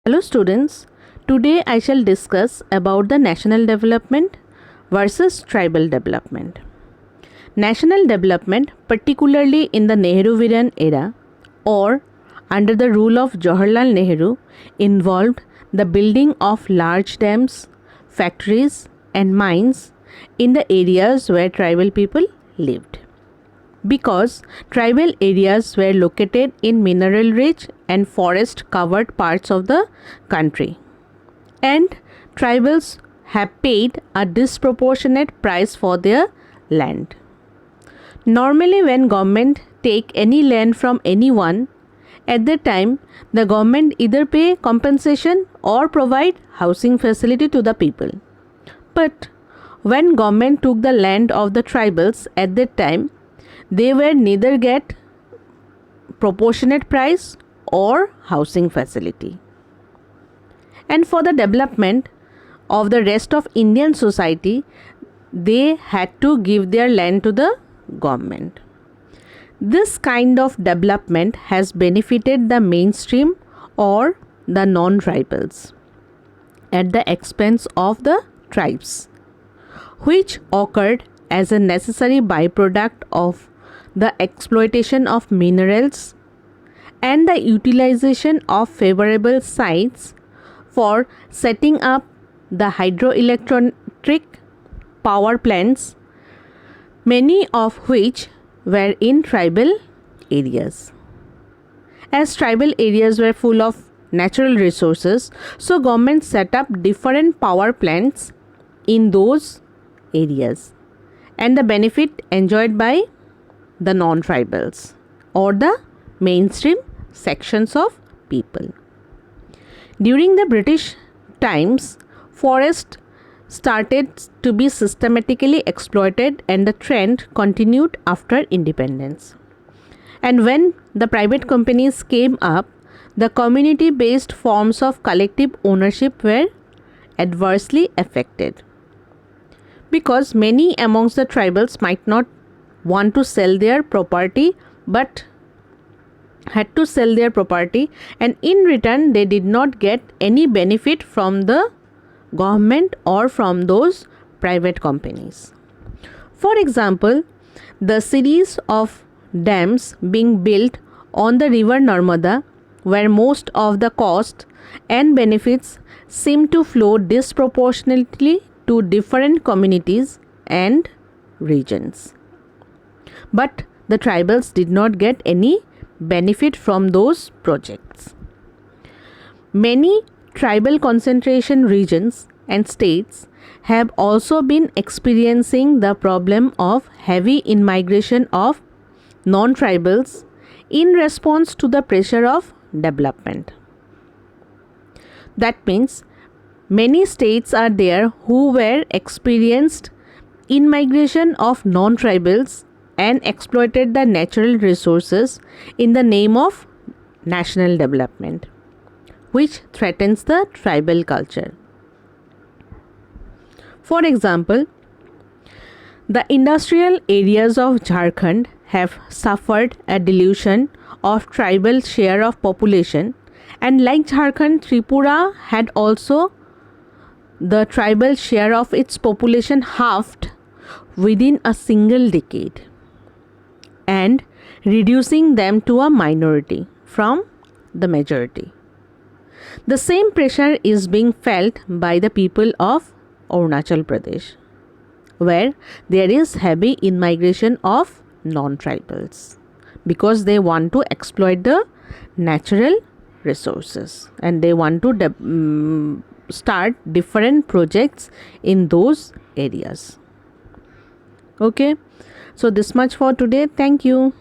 Hello students, today I shall discuss about the national development versus tribal development. National development, particularly in the Nehruvian era or under the rule of Jawaharlal Nehru, involved the building of large dams, factories and mines in the areas where tribal people lived. Because tribal areas were located in mineral rich and forest covered parts of the country, and tribals have paid a disproportionate price for their land. Normally, when government take any land from anyone, at that time the government either pay compensation or provide housing facility to the people. But when government took the land of the tribals at that time, they were neither get proportionate price or housing facility. And for the development of the rest of Indian society, they had to give their land to the government. This kind of development has benefited the mainstream or the non-tribals at the expense of the tribes, which occurred as a necessary byproduct of the exploitation of minerals and the utilization of favorable sites for setting up the hydroelectric power plants, many of which were in tribal areas. As tribal areas were full of natural resources, so government set up different power plants in those areas, and the benefit enjoyed by the non-tribals or the mainstream sections of people. During the British times, forest started to be systematically exploited, and the trend continued after independence. And when the private companies came up, the community-based forms of collective ownership were adversely affected, because many amongst the tribals might not want to sell their property but had to sell their property, and in return they did not get any benefit from the government or from those private companies. For example, the series of dams being built on the river Narmada, where most of the cost and benefits seem to flow disproportionately to different communities and regions. But the tribals did not get any benefit from those projects. Many tribal concentration regions and states have also been experiencing the problem of heavy immigration of non-tribals in response to the pressure of development. That means many states are there who were experienced in-migration of non-tribals and exploited the natural resources in the name of national development, which threatens the tribal culture. For example, the industrial areas of Jharkhand have suffered a dilution of tribal share of population, and like Jharkhand, Tripura had also the tribal share of its population halved within a single decade, and reducing them to a minority from the majority. The same pressure is being felt by the people of Arunachal Pradesh, where there is heavy immigration of non-tribals because they want to exploit the natural resources and they want to start different projects in those areas. Okay, so this much for today. Thank you.